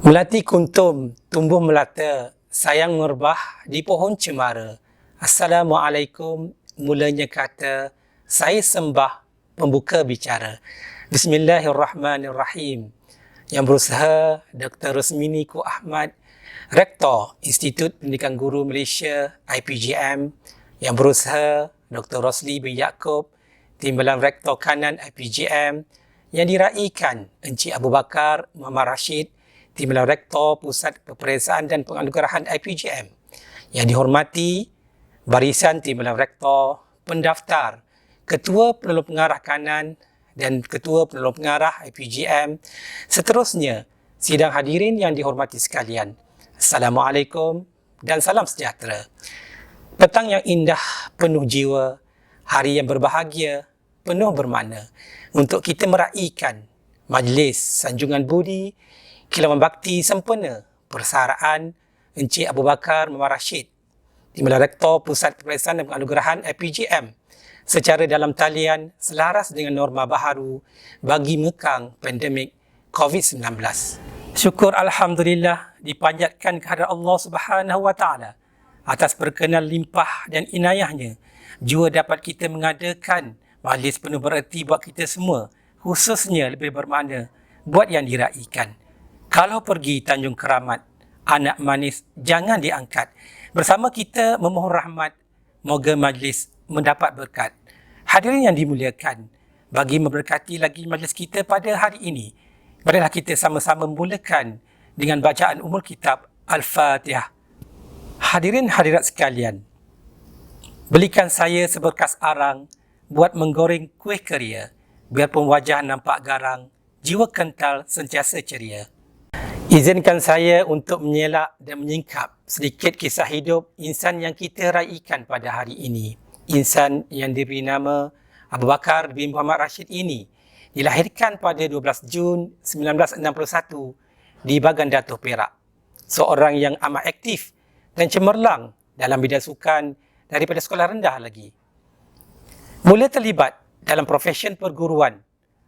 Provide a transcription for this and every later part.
Melati kuntum, tumbuh melata, sayang merbah di pohon cemara. Assalamualaikum, mulanya kata, saya sembah pembuka bicara. Bismillahirrahmanirrahim. Yang berusaha Dr. Rosminiku Ahmad, Rektor Institut Pendidikan Guru Malaysia IPGM. Yang berusaha Dr. Rosli bin Yaakob, Timbalan Rektor Kanan IPGM. Yang diraikan Encik Abu Bakar Muhammad Rashid, Timbalan Rektor Pusat Peperiksaan dan Penganugerahan IPGM. Yang dihormati barisan Timbalan Rektor, pendaftar, Ketua Penolong Pengarah Kanan dan Ketua Penolong Pengarah IPGM. Seterusnya, sidang hadirin yang dihormati sekalian. Assalamualaikum dan salam sejahtera. Petang yang indah, penuh jiwa, hari yang berbahagia, penuh bermakna untuk kita meraihkan majlis sanjungan budi Kilauan Bakti Sempena Persaraan Encik Abu Bakar Muhammad Rashid, Timbalan Rektor Pusat Peperiksaan dan Penganugerahan IPGM, secara dalam talian selaras dengan norma baharu bagi mekang pandemik COVID-19. Syukur Alhamdulillah dipanjatkan kehadrat Allah Subhanahu Wa Taala atas perkenan limpah dan inayahnya jua dapat kita mengadakan majlis penuh bererti buat kita semua, khususnya lebih bermakna buat yang diraikan. Kalau pergi Tanjung Keramat, anak manis jangan diangkat. Bersama kita memohon rahmat, moga majlis mendapat berkat. Hadirin yang dimuliakan, bagi memberkati lagi majlis kita pada hari ini, marilah kita sama-sama memulakan dengan bacaan umul kitab Al-Fatihah. Hadirin hadirat sekalian, belikan saya seberkas arang buat menggoreng kuih keria, biarpun wajah nampak garang, jiwa kental sentiasa ceria. Izinkan saya untuk menyelak dan menyingkap sedikit kisah hidup insan yang kita raikan pada hari ini. Insan yang diberi nama Abu Bakar bin Muhammad Rashid ini dilahirkan pada 12 Jun 1961 di Bagan Datuh, Perak. Seorang yang amat aktif dan cemerlang dalam bidang sukan daripada sekolah rendah lagi. Mula terlibat dalam profesyen perguruan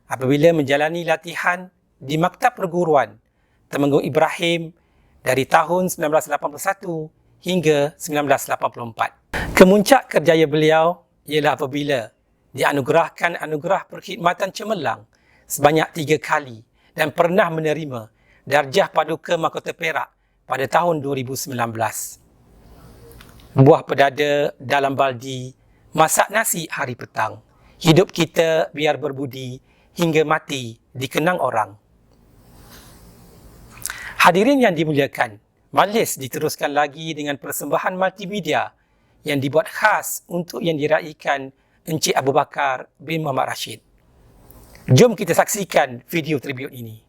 apabila menjalani latihan di Maktab Perguruan Temenggung Ibrahim dari tahun 1981 hingga 1984. Kemuncak kerjaya beliau ialah apabila dianugerahkan anugerah perkhidmatan cemerlang sebanyak 3 kali dan pernah menerima darjah Paduka Mahkota Perak pada tahun 2019. Buah pedada dalam baldi, masak nasi hari petang. Hidup kita biar berbudi hingga mati dikenang orang. Hadirin yang dimuliakan, majlis diteruskan lagi dengan persembahan multimedia yang dibuat khas untuk yang diraikan Encik Abu Bakar bin Muhammad Rashid. Jom kita saksikan video tribute ini.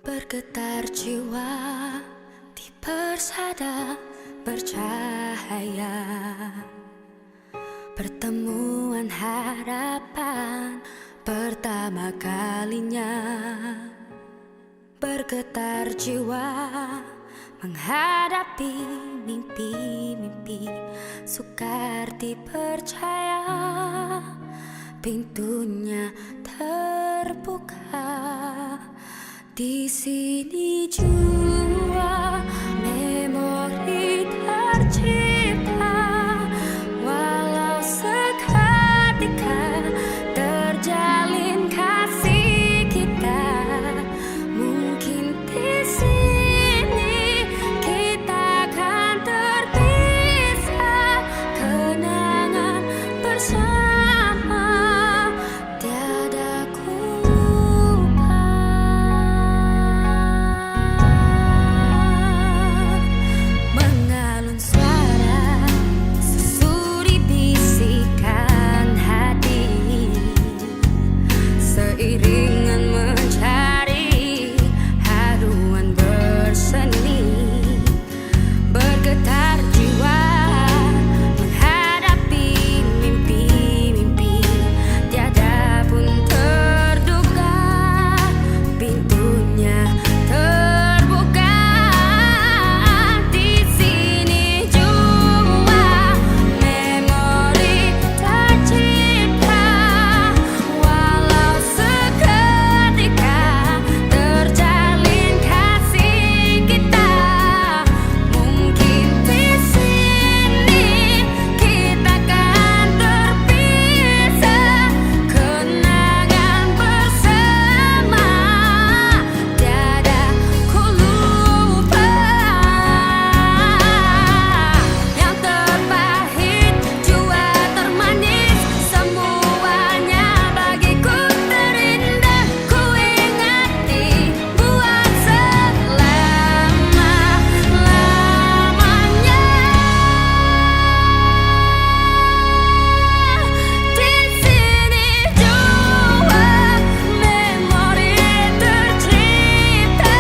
Bergetar jiwa di persada bercahaya, pertemuan harapan pertama kalinya. Bergetar jiwa menghadapi mimpi-mimpi, sukar dipercaya pintunya terbuka. Di sini jua memori tercipta, walau seketika terjalin kasih kita. Mungkin di sini kita akan terpisah, kenangan bersama tiada ku lupa. dunia terbuka. Di sini jua memori tercipta, walau seketika terjalin kasih kita. Mungkin di sini kita kan terpisah, kenangan bersama tiada ku lupa. Yang terpahit jua termanis, semuanya bagiku terindah. Ku ingati buat selama-lamanya. Di sini jua memori tercipta,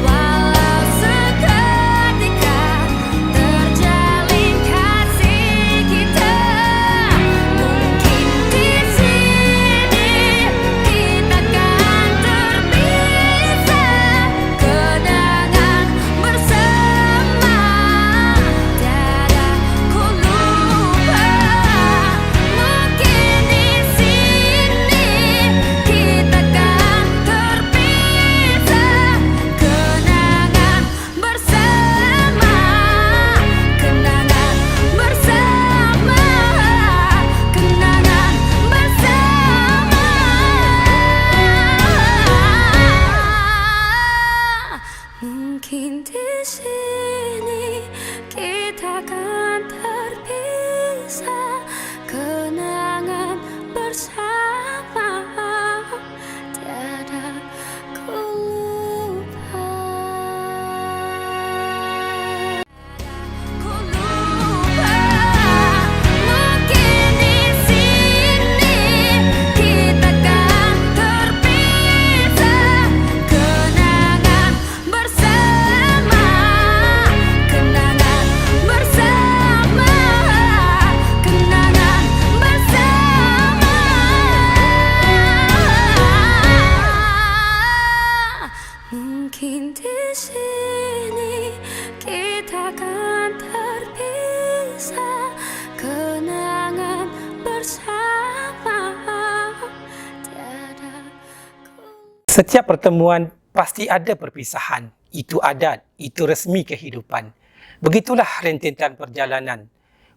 walau seketika terjalin kasih kita. Mungkin di sini kita kan terpisah, kenangan bersama tiada ku lupa. Mungkin di sini kita kan terpisah, kenangan bersama, kenangan bersama, kenangan bersama. Mungkin di sini kita kan terpisah, kenangan bersama tiada ku lupa. Ku lupa. Mungkin di sini kita kan terpisah, kenangan bersama, kenangan bersama, kenangan bersama. Mungkin di sini kita kan terpisah, kenangan bersama tiada ku. Setiap pertemuan pasti ada perpisahan. Itu adat, itu resmi kehidupan. Begitulah rentetan perjalanan.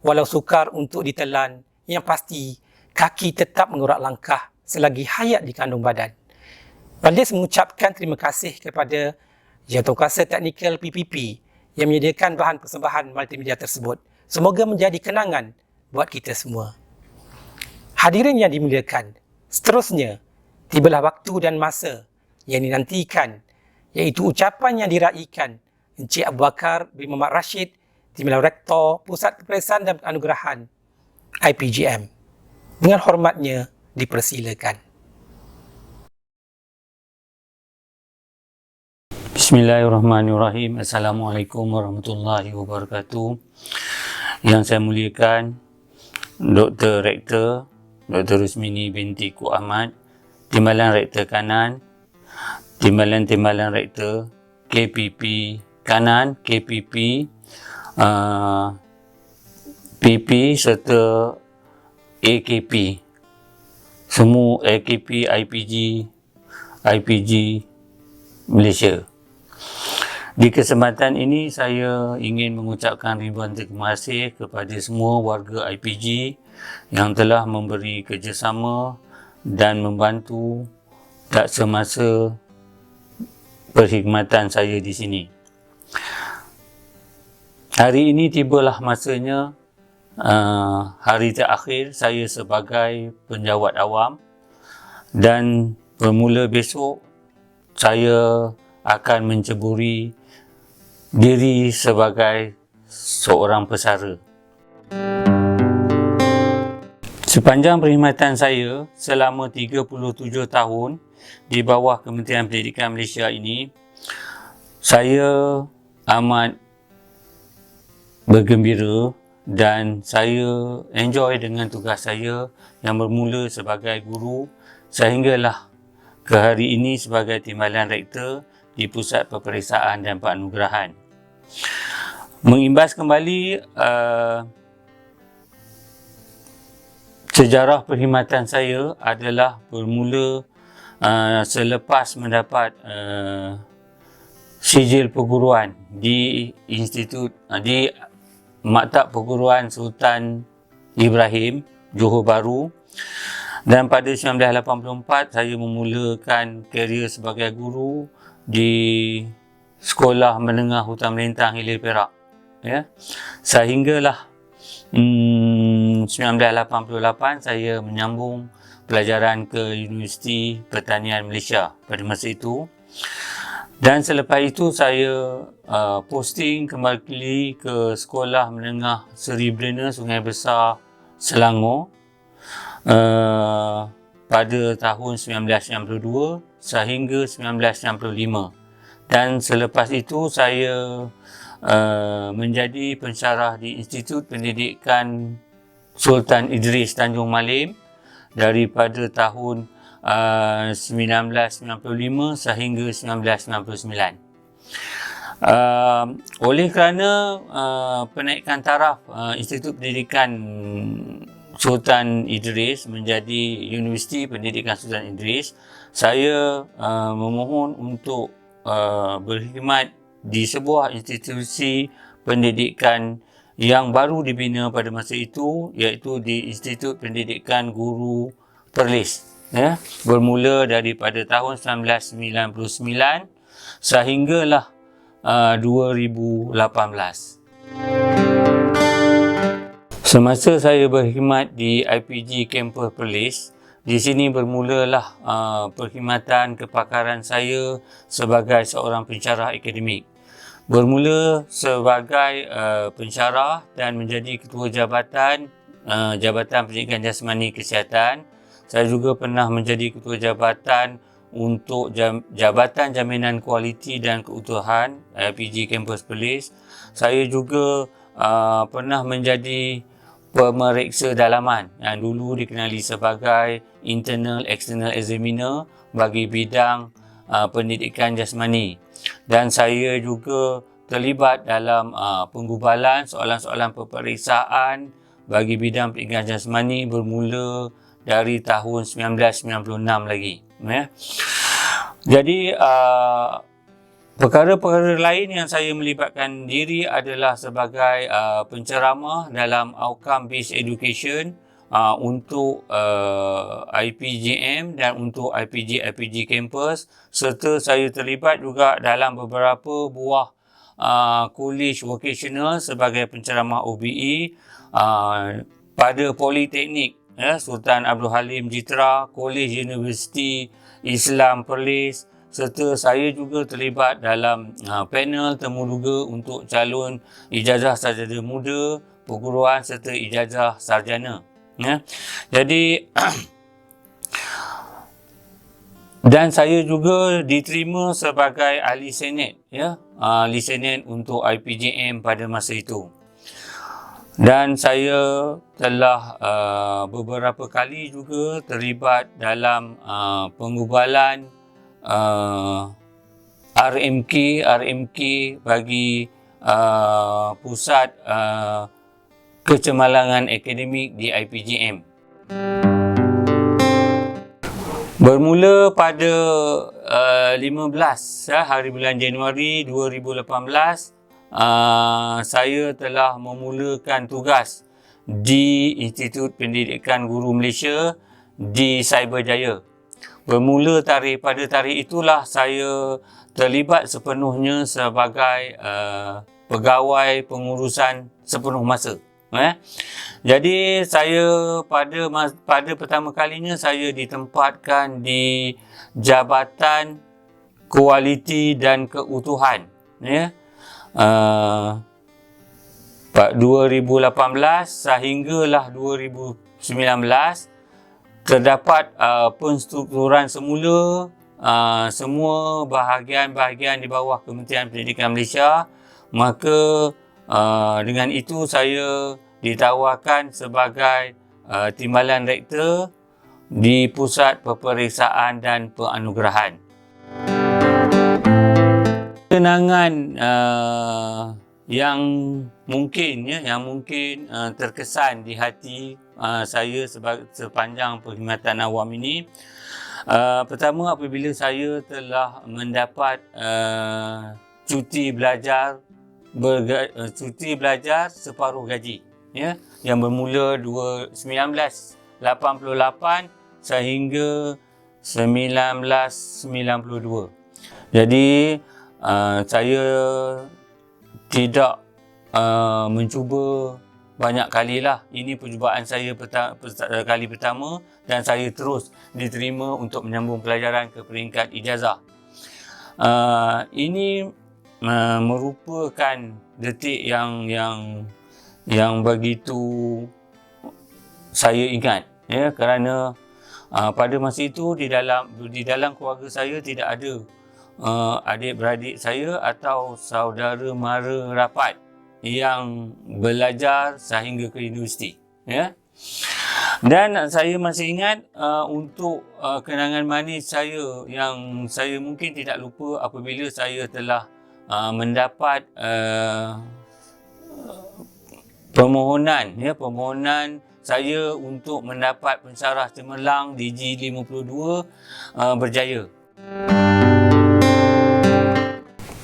Walau sukar untuk ditelan, yang pasti kaki tetap mengurak langkah selagi hayat di kandung badan. Valdez mengucapkan terima kasih kepada Jawatankuasa Teknikal PPP yang menyediakan bahan persembahan multimedia tersebut. Semoga menjadi kenangan buat kita semua. Hadirin yang dimuliakan, seterusnya tibalah waktu dan masa yang dinantikan, iaitu ucapan yang diraikan Encik Abu Bakar bin Muhammad Rashid, Timbalan Rektor Pusat Keperiksaan dan Penganugerahan IPGM. Dengan hormatnya dipersilakan. Bismillahirrahmanirrahim. Assalamualaikum warahmatullahi wabarakatuh. Yang saya muliakan Dr. Rektor Dr. Rusmini binti Ku Ahmad, Timbalan Rektor Kanan, Timbalan Rektor KPP Kanan, KPP PP serta AKP. Semua AKP, IPG Malaysia. Di kesempatan ini saya ingin mengucapkan ribuan terima kasih kepada semua warga IPG yang telah memberi kerjasama dan membantu tak semasa perkhidmatan saya di sini. Hari ini tibalah masanya hari terakhir saya sebagai penjawat awam, dan bermula besok saya akan menceburi diri sebagai seorang pesara. Sepanjang perkhidmatan saya selama 37 tahun di bawah Kementerian Pendidikan Malaysia ini, saya amat bergembira dan saya enjoy dengan tugas saya yang bermula sebagai guru sehinggalah ke hari ini sebagai Timbalan Rektor di Pusat Peperiksaan dan Penganugerahan. Mengimbas kembali sejarah perkhidmatan saya adalah bermula selepas mendapat sijil perguruan di di Maktab Perguruan Sultan Ibrahim, Johor Bahru, dan pada 1984 saya memulakan kerjaya sebagai guru di Sekolah Menengah Hutan Melintang Hilir Perak, ya. Sehinggalah 1988 saya menyambung pelajaran ke Universiti Pertanian Malaysia pada masa itu. Dan selepas itu saya posting kembali ke Sekolah Menengah Seri Berena Sungai Besar Selangor pada tahun 1992 sehingga 1995. Dan selepas itu saya menjadi pensyarah di Institut Pendidikan Sultan Idris Tanjung Malim daripada tahun 1995 sehingga 1999. Oleh kerana penaikan taraf Institut Pendidikan Sultan Idris menjadi Universiti Pendidikan Sultan Idris, saya memohon untuk berkhidmat di sebuah institusi pendidikan yang baru dibina pada masa itu, iaitu di Institut Pendidikan Guru Perlis, ya, bermula daripada tahun 1999 sehinggalah 2018. Semasa saya berkhidmat di IPG Kampus Perlis, di sini bermulalah perkhidmatan kepakaran saya sebagai seorang pensyarah akademik. Bermula sebagai pensyarah dan menjadi ketua jabatan Jabatan Pendidikan Jasmani Kesihatan. Saya juga pernah menjadi ketua jabatan untuk Jabatan Jaminan Kualiti dan Keutuhan IPG Kampus Perlis. Saya juga pernah menjadi pemeriksa dalaman yang dulu dikenali sebagai Internal External Examiner bagi bidang pendidikan jasmani. Dan saya juga terlibat dalam penggubalan soalan-soalan peperiksaan bagi bidang pendidikan jasmani bermula dari tahun 1996 lagi, ya. Jadi perkara-perkara lain yang saya melibatkan diri adalah sebagai penceramah dalam outcome based education untuk IPGM dan untuk IPG Campus, serta saya terlibat juga dalam beberapa buah college vocational sebagai penceramah OBE pada Politeknik, ya, Sultan Abdul Halim Jitra, Kolej Universiti Islam Perlis, serta saya juga terlibat dalam panel temuduga untuk calon ijazah sarjana muda, perguruan serta ijazah sarjana, ya. Jadi dan saya juga diterima sebagai ahli senat, ya, ahli senat untuk IPGM pada masa itu. Dan saya telah beberapa kali juga terlibat dalam penggubalan RMK bagi Pusat Kecemalangan Akademik di IPGM. Bermula pada 15 hari bulan Januari 2018, saya telah memulakan tugas di Institut Pendidikan Guru Malaysia di Cyberjaya. Bermula pada tarikh itulah saya terlibat sepenuhnya sebagai pegawai pengurusan sepenuh masa. Jadi saya pada pertama kalinya saya ditempatkan di Jabatan Kualiti dan Keutuhan, ya. 2018 sehinggalah 2019 terdapat penstrukturan semula semua bahagian-bahagian di bawah Kementerian Pendidikan Malaysia. Maka dengan itu saya ditawarkan sebagai Timbalan Rektor di Pusat Peperiksaan dan Penganugerahan. Kenangan yang mungkin terkesan di hati saya sepanjang perkhidmatan awam ini. Pertama, apabila saya telah mendapat cuti belajar separuh gaji, ya, yang bermula 1988 sehingga 1992. Jadi saya tidak mencuba banyak kalilah. Ini percubaan saya kali pertama dan saya terus diterima untuk menyambung pelajaran ke peringkat ijazah. Ini merupakan detik yang begitu saya ingat, ya, kerana pada masa itu di dalam keluarga saya tidak ada adik-beradik saya atau saudara mara rapat yang belajar sehingga ke universiti, ya. Dan saya masih ingat untuk kenangan manis saya yang saya mungkin tidak lupa apabila saya telah mendapat permohonan saya untuk mendapat pensyarah cemerlang DG52 berjaya.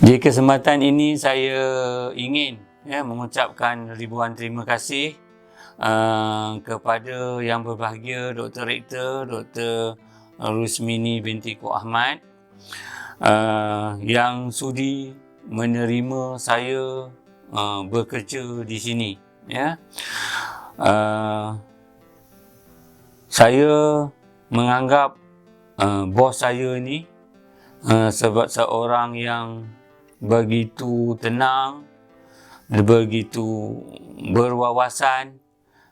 Di kesempatan ini saya ingin mengucapkan ribuan terima kasih kepada Yang Berbahagia Dr. Rektor Dr. Rosmini binti Kok Ahmad yang sudi menerima saya bekerja di sini, ya. Saya menganggap bos saya ni seorang yang begitu tenang, begitu berwawasan,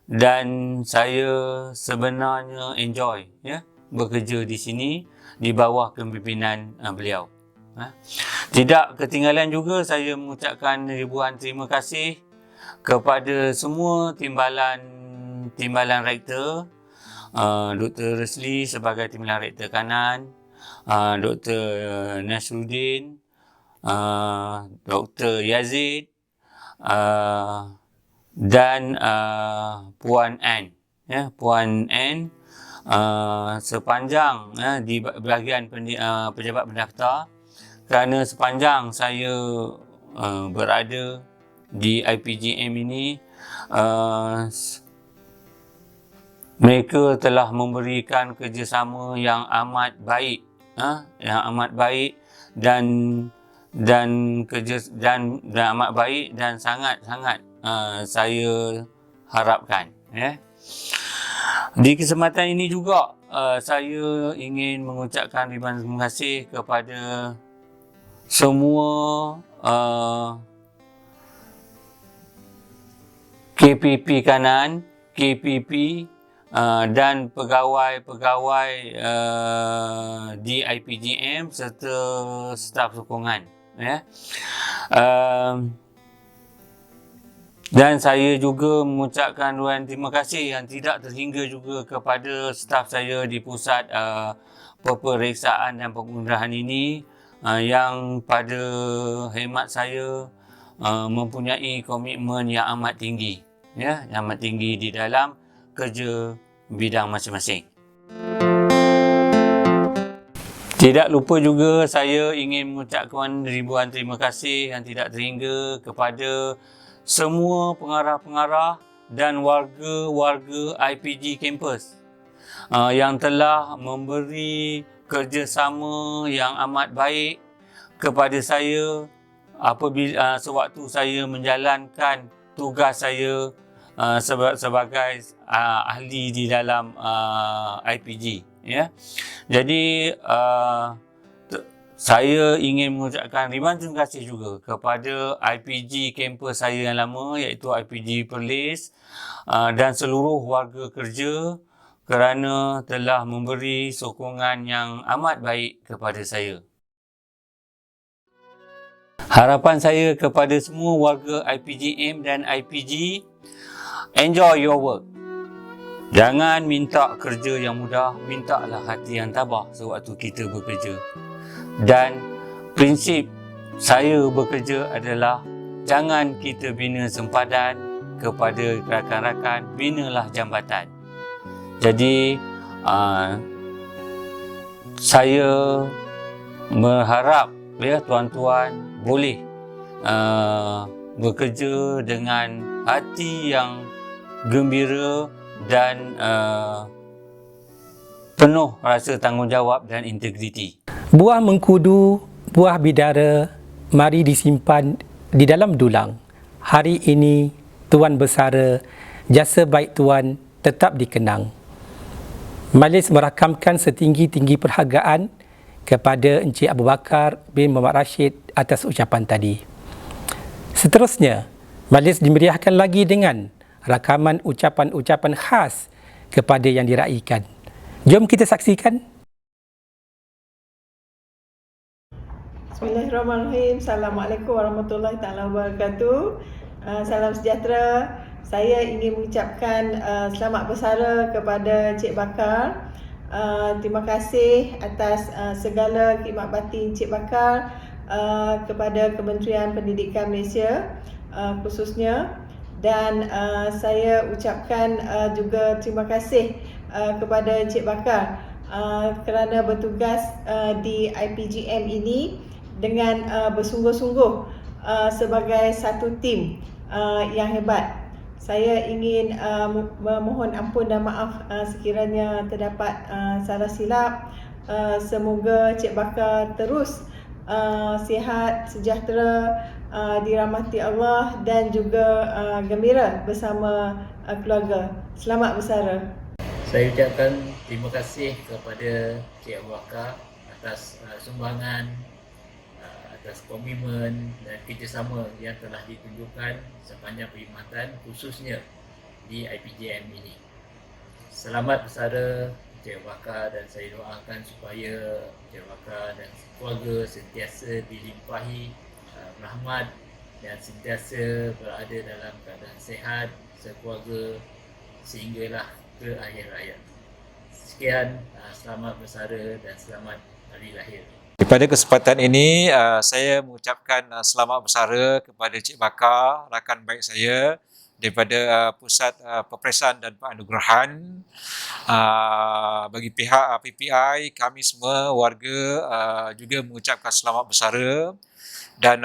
dan saya sebenarnya enjoy, ya, bekerja di sini di bawah kepimpinan beliau. Tidak ketinggalan juga saya mengucapkan ribuan terima kasih kepada semua timbalan rektor, Dr. Resli sebagai timbalan rektor kanan, Dr. Nasruddin, Dr. Yazid, dan Puan Ann, ya, Puan Ann, sepanjang di bahagian pejabat pendaftar, kerana sepanjang saya berada di IPGM ini, mereka telah memberikan kerjasama yang amat baik, dan amat baik dan sangat-sangat saya harapkan, ya. Di kesempatan ini juga saya ingin mengucapkan ribuan terima kasih kepada semua KPP kanan, KPP dan pegawai-pegawai di IPGM serta staf sokongan, ya. Dan saya juga mengucapkan ribuan terima kasih yang tidak terhingga juga kepada staf saya di Pusat Peperiksaan dan Penganugerahan ini, yang pada khidmat saya mempunyai komitmen yang amat tinggi, ya, yang amat tinggi di dalam kerja bidang masing-masing. Tidak lupa juga saya ingin mengucapkan ribuan terima kasih yang tidak terhingga kepada semua pengarah-pengarah dan warga-warga IPG kampus yang telah memberi kerjasama yang amat baik kepada saya apabila sewaktu saya menjalankan tugas saya sebagai ahli di dalam IPG, ya. Jadi saya ingin mengucapkan ribuan terima kasih juga kepada IPG kampus saya yang lama, iaitu IPG Perlis, dan seluruh warga kerja kerana telah memberi sokongan yang amat baik kepada saya. Harapan saya kepada semua warga IPGM dan IPG, enjoy your work. Jangan minta kerja yang mudah, mintalah hati yang tabah sewaktu kita bekerja. Dan prinsip saya bekerja adalah jangan kita bina sempadan kepada rakan-rakan, binalah jambatan. Jadi saya berharap tuan-tuan boleh bekerja dengan hati yang gembira dan penuh rasa tanggungjawab dan integriti. Buah mengkudu, buah bidara, mari disimpan di dalam dulang. Hari ini, Tuan bersara, jasa baik Tuan tetap dikenang. Majlis merakamkan setinggi-tinggi perhargaan kepada Encik Abu Bakar bin Muhammad Rashid atas ucapan tadi. Seterusnya, majlis dimeriahkan lagi dengan rakaman ucapan-ucapan khas kepada yang diraikan. Jom kita saksikan. Bismillahirrahmanirrahim. Assalamualaikum warahmatullahi taala wabarakatuh. Salam sejahtera. Saya ingin mengucapkan selamat bersara kepada Cik Bakar. Terima kasih atas segala khidmat bakti Cik Bakar kepada Kementerian Pendidikan Malaysia khususnya, dan saya ucapkan juga terima kasih kepada Cik Bakar kerana bertugas di IPGM ini dengan bersungguh-sungguh sebagai satu tim yang hebat. Saya ingin memohon ampun dan maaf sekiranya terdapat salah silap. Semoga Cik Bakar terus sihat, sejahtera, dirahmati Allah dan juga gembira bersama keluarga. Selamat bersara. Saya ucapkan terima kasih kepada Cik Abu Bakar atas sumbangan, atas komitmen dan kerjasama yang telah ditunjukkan sepanjang perkhidmatan khususnya di IPGM ini. Selamat bersara Cik Abu Bakar, dan saya doakan supaya Cik Abu Bakar dan keluarga sentiasa dilimpahi rahmat dan sentiasa berada dalam keadaan sihat sekeluarga sehinggalah ke akhir hayat. Sekian, selamat bersara dan selamat hari lahir. Pada kesempatan ini, saya mengucapkan selamat bersara kepada Cik Bakar, rakan baik saya daripada Pusat Peperiksaan dan Penganugerahan. Bagi pihak PPI, kami semua warga juga mengucapkan selamat bersara, dan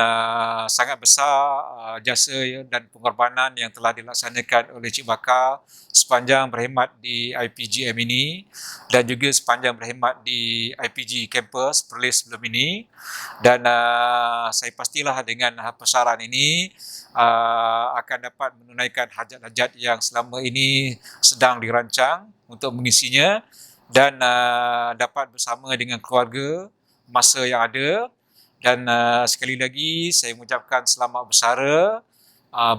sangat besar jasa dan pengorbanan yang telah dilaksanakan oleh Cik Bakar sepanjang berkhidmat di IPGM ini dan juga sepanjang berkhidmat di IPG Campus Perlis sebelum ini. Dan saya pastilah dengan pesaran ini akan dapat menunaikan hajat-hajat yang selama ini sedang dirancang untuk mengisinya, dan dapat bersama dengan keluarga masa yang ada. Dan sekali lagi saya mengucapkan selamat bersara,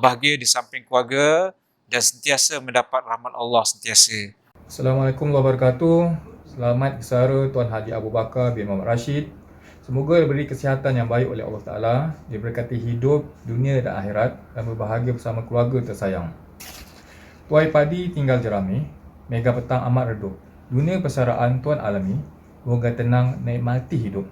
bahagia di samping keluarga dan sentiasa mendapat rahmat Allah sentiasa. Assalamualaikum warahmatullahi wabarakatuh. Selamat bersara Tuan Haji Abu Bakar bin Muhammad Rashid. Semoga diberi kesihatan yang baik oleh Allah Ta'ala, diberkati hidup, dunia dan akhirat, dan berbahagia bersama keluarga tersayang. Tuai padi tinggal jerami, mega petang amat redup. Dunia persaraan Tuan alami, moga tenang nikmati hidup.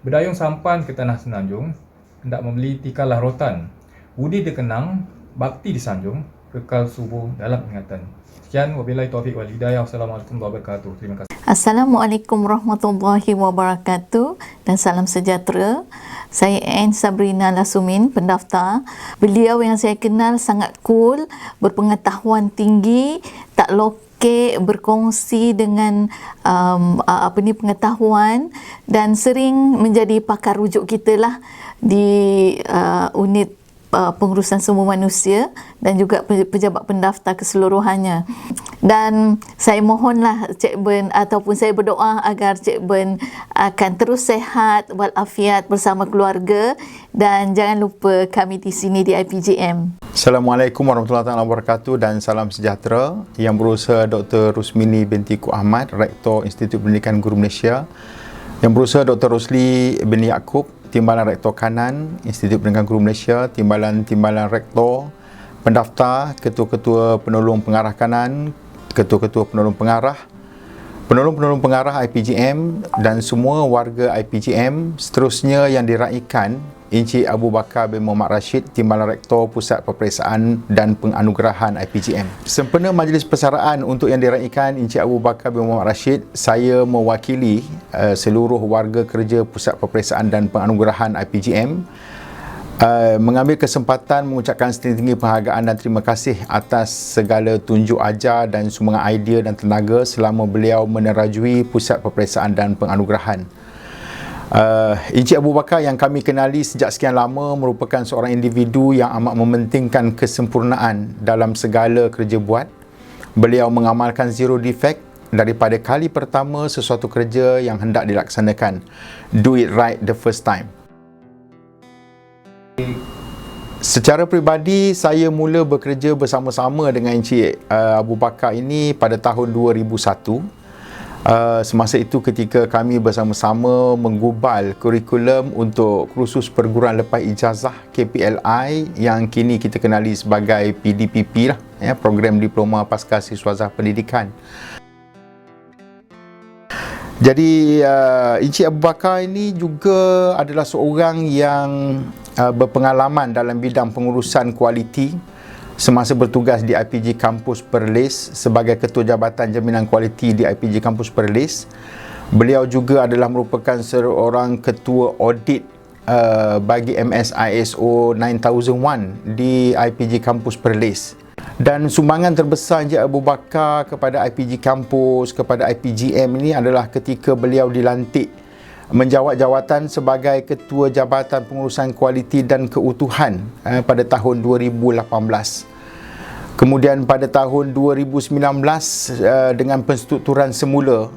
Berdayung sampan ke tanah Senanjung, hendak membeli tikalah rotan. Budi dikenang, bakti disanjung, kekal subuh dalam ingatan. Sekian, wabillahi taufiq wal hidayah. Wassalamualaikum warahmatullahi wabarakatuh. Terima kasih. Assalamualaikum warahmatullahi wabarakatuh dan salam sejahtera. Saya Anne Sabrina Lasumin, pendaftar. Beliau yang saya kenal sangat cool, berpengetahuan tinggi, tak lokal, berkongsi dengan pengetahuan dan sering menjadi pakar rujuk kita lah di unit pengurusan semua manusia dan juga pejabat pendaftar keseluruhannya. Dan saya mohonlah Cik Ben, ataupun saya berdoa agar Cik Ben akan terus sehat walafiat bersama keluarga, dan jangan lupa kami di sini di IPGM. Assalamualaikum warahmatullahi wabarakatuh dan salam sejahtera. Yang berusaha Dr. Rusmini binti Ku Ahmad, Rektor Institut Pendidikan Guru Malaysia. Yang berusaha Dr. Rosli bin Yaakob, Timbalan Rektor Kanan Institut Pendidikan Guru Malaysia, Timbalan Rektor, pendaftar, ketua-ketua penolong pengarah kanan, ketua-ketua penolong pengarah IPGM dan semua warga IPGM, seterusnya yang diraikan Encik Abu Bakar bin Muhammad Rashid, Timbalan Rektor Pusat Peperiksaan dan Penganugerahan IPGM. Sempena majlis persaraan untuk yang diraikan Encik Abu Bakar bin Muhammad Rashid, saya mewakili seluruh warga kerja Pusat Peperiksaan dan Penganugerahan IPGM mengambil kesempatan mengucapkan setinggi-tinggi penghargaan dan terima kasih atas segala tunjuk ajar dan sumbangan idea dan tenaga selama beliau menerajui Pusat Peperiksaan dan Penganugerahan. Encik Abu Bakar yang kami kenali sejak sekian lama merupakan seorang individu yang amat mementingkan kesempurnaan dalam segala kerja buat. Beliau mengamalkan zero defect daripada kali pertama sesuatu kerja yang hendak dilaksanakan. Do it right the first time. Secara peribadi, saya mula bekerja bersama-sama dengan Encik Abu Bakar ini pada tahun 2001. Semasa itu ketika kami bersama-sama menggubal kurikulum untuk kursus perguruan lepas ijazah KPLI yang kini kita kenali sebagai PDPP lah, ya, Program Diploma Pasca Siswazah Pendidikan. Jadi Encik Abu Bakar ini juga adalah seorang yang berpengalaman dalam bidang pengurusan kualiti semasa bertugas di IPG Kampus Perlis sebagai Ketua Jabatan Jaminan Kualiti di IPG Kampus Perlis. Beliau juga adalah merupakan seorang ketua audit bagi MSISO 9001 di IPG Kampus Perlis. Dan sumbangan terbesar Encik Abu Bakar kepada IPG Kampus, kepada IPGM ini adalah ketika beliau dilantik menjawat jawatan sebagai Ketua Jabatan Pengurusan Kualiti dan Keutuhan pada tahun 2018. Kemudian pada tahun 2019 dengan penstrukturan semula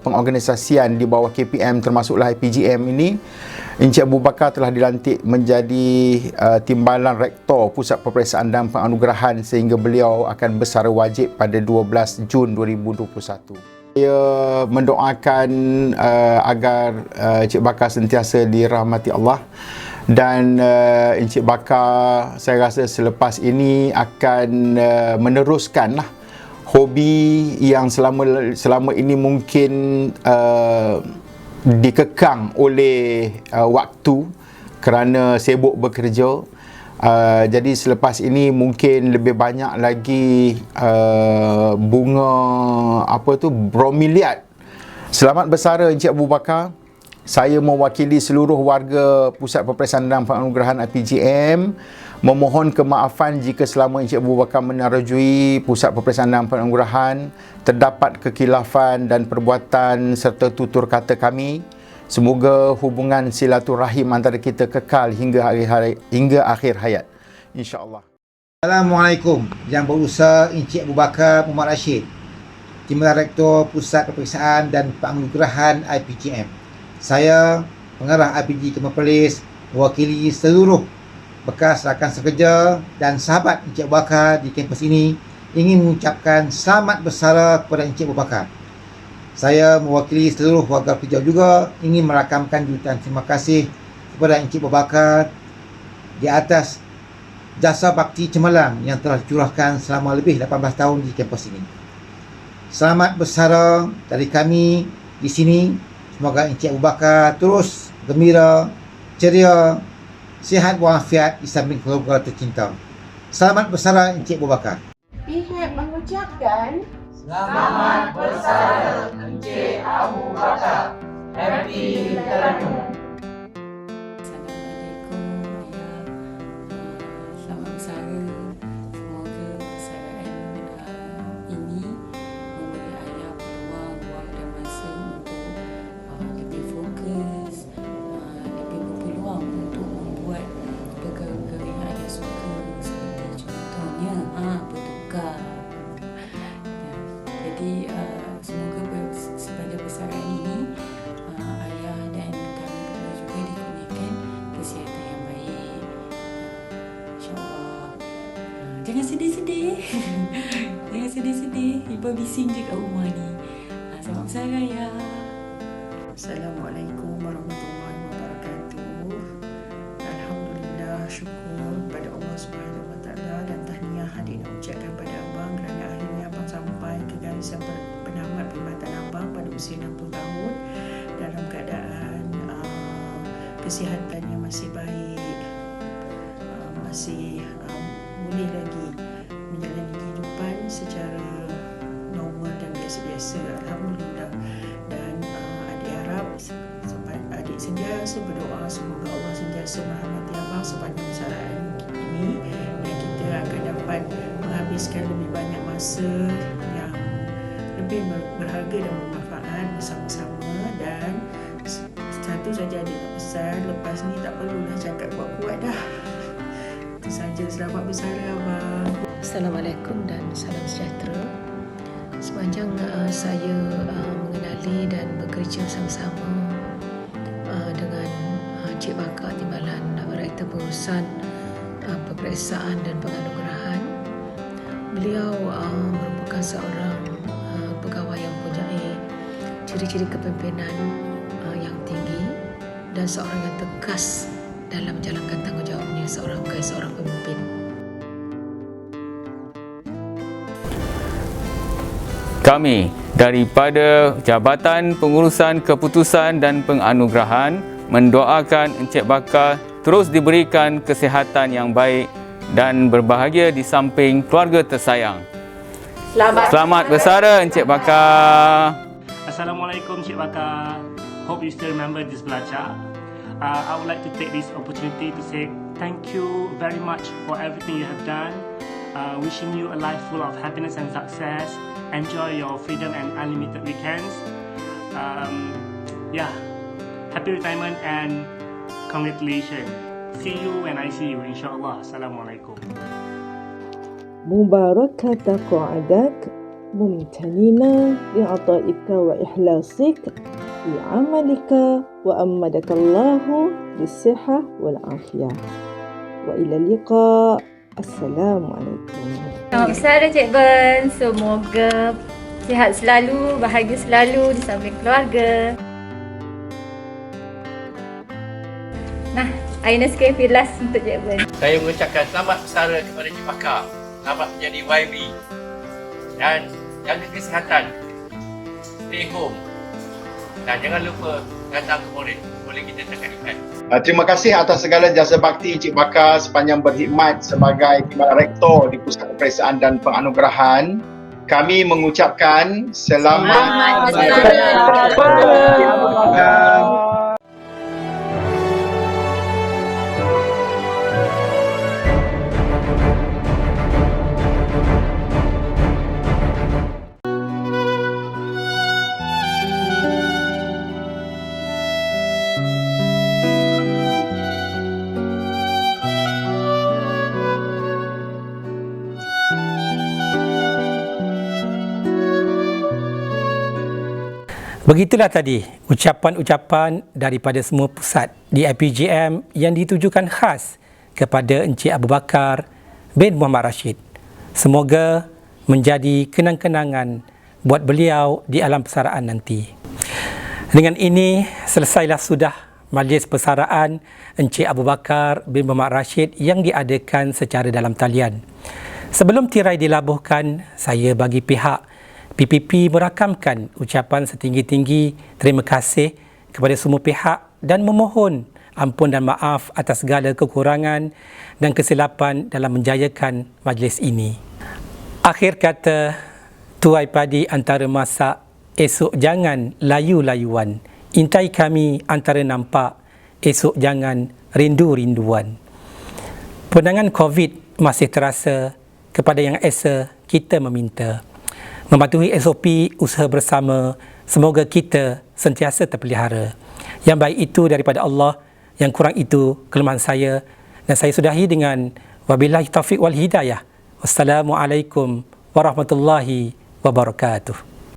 pengorganisasian di bawah KPM termasuklah IPGM ini, Encik Abu Bakar telah dilantik menjadi Timbalan Rektor Pusat Peperiksaan dan Penganugerahan sehingga beliau akan bersara wajib pada 12 Jun 2021. Saya mendoakan agar Encik Bakar sentiasa dirahmati Allah dan Encik Bakar saya rasa selepas ini akan meneruskanlah hobi yang selama ini mungkin dikekang oleh waktu kerana sibuk bekerja. Jadi selepas ini mungkin lebih banyak lagi bunga bromeliad. Selamat bersara Encik Abu Bakar. Saya mewakili seluruh warga Pusat Peperiksaan dan Penganugerahan IPGM memohon kemaafan jika selama Encik Abu Bakar menerajui Pusat Peperiksaan dan Penganugerahan terdapat kekilafan dan perbuatan serta tutur kata kami. Semoga hubungan silaturahim antara kita kekal hingga akhir hayat, insya-Allah. Assalamualaikum. Yang berusaha Encik Abu Bakar Muhammad Rashid, Timbalan Rektor Pusat Peperiksaan dan Penganugerahan IPGM. Saya pengarah IPG Kampus Perlis mewakili seluruh bekas rakan sekerja dan sahabat Encik Abu Bakar di kampus ini ingin mengucapkan selamat bersara kepada Encik Abu Bakar. Saya mewakili seluruh warga kerja juga ingin merakamkan jutaan terima kasih kepada Encik Abu Bakar di atas jasa bakti cemerlang yang telah dicurahkan selama lebih 18 tahun di kampus ini. Selamat bersara dari kami di sini. Semoga Encik Abu Bakar terus gembira, ceria, sihat walafiat di samping keluarga tercinta. Selamat bersara Encik Abu Bakar. Pihak mengucapkan selamat bersara Encik Abu Bakar. Happy Terenung. Selamat bersara. Semoga persaraan ini memberi ayah peluang, ruang dan masa untuk lebih fokus, lebih berpeluang untuk membuat perkara-perkara yang ayah suka, seperti contohnya bertukar. Jadi semoga sepanjang persaraan ini ayah dan kami berdua juga dikurniakan kesihatan yang baik, insya-Allah. Jangan sedih-sedih. Jangan sedih-sedih. Ibu bising je kat rumah ni. Selamat bersara ya. Assalamualaikum warahmatullahi wabarakatuh. Alhamdulillah, syukur pada Allah Subhanahu Wa Taala dan tahniah hadir ucapkan pada abang kerana akhirnya abang sama kesihatannya masih baik, masih boleh lagi menjalani kehidupan secara normal dan biasa-biasa. Alhamdulillah. Dan adik harap adik sentiasa berdoa semoga Allah sentiasa merahmati abang sepanjang persaraan ini dan kita akan dapat menghabiskan lebih banyak masa yang lebih berharga dan bermanfaat bersama-sama. Dan satu saja adik nak pesan, lepas ni tak perlulah cakap kuat-kuat dah. Itu saja. Selamat bersara abang. Assalamualaikum dan salam sejahtera. Sepanjang saya mengenali dan bekerja bersama-sama dengan Cik Bakar Timbalan Direktur Pengurusan Peperiksaan dan Penganugerahan, beliau merupakan seorang pegawai yang mempunyai ciri-ciri kepimpinan yang tinggi dan seorang yang tegas dalam menjalankan tanggungjawabnya seorang pemimpin. Kami daripada Jabatan Pengurusan Keputusan dan Penganugerahan mendoakan Encik Bakar terus diberikan kesihatan yang baik dan berbahagia di samping keluarga tersayang. Selamat bersara Encik Bakar. Assalamualaikum Encik Bakar. Hope you still remember this belajar. I would like to take this opportunity to say thank you very much for everything you have done. Wishing you a life full of happiness and success. Enjoy your freedom and unlimited weekends. Happy retirement and congratulations. See you when I see you, insyaAllah. Assalamualaikum. مباركة قعدك ممتنين لعطائك وإخلاصك في عملك وأمدك الله بالصحة والعافية وإلى اللقاء. Assalamualaikum. Selamat bersara Cik Ben. Semoga sihat selalu, bahagia selalu di samping keluarga. Nah, Aina sikit filas untuk Cik Ben. Saya mengucapkan selamat bersara kepada Cik Bakar. Selamat menjadi YB. Dan jaga kesihatan. Stay home. Dan jangan lupa datang ke Morit. Boleh kita tekankan. Terima kasih atas segala jasa bakti Encik Bakar sepanjang berkhidmat sebagai Timbalan Rektor di Pusat Peperiksaan dan Penganugerahan. Kami mengucapkan selamat bersara. Begitulah tadi ucapan-ucapan daripada semua pusat di IPGM yang ditujukan khas kepada Encik Abu Bakar bin Muhammad Rashid. Semoga menjadi kenang-kenangan buat beliau di alam persaraan nanti. Dengan ini selesailah sudah majlis persaraan Encik Abu Bakar bin Muhammad Rashid yang diadakan secara dalam talian. Sebelum tirai dilabuhkan, saya bagi pihak PPP merakamkan ucapan setinggi-tinggi terima kasih kepada semua pihak dan memohon ampun dan maaf atas segala kekurangan dan kesilapan dalam menjayakan majlis ini. Akhir kata, tuai padi antara masak, esok jangan layu-layuan. Intai kami antara nampak, esok jangan rindu-rinduan. Penanganan COVID masih terasa, kepada yang esa kita meminta. Mematuhi SOP usaha bersama, semoga kita sentiasa terpelihara. Yang baik itu daripada Allah, yang kurang itu kelemahan saya. Dan saya sudahi dengan wabillahi taufiq wal hidayah. Wassalamualaikum warahmatullahi wabarakatuh.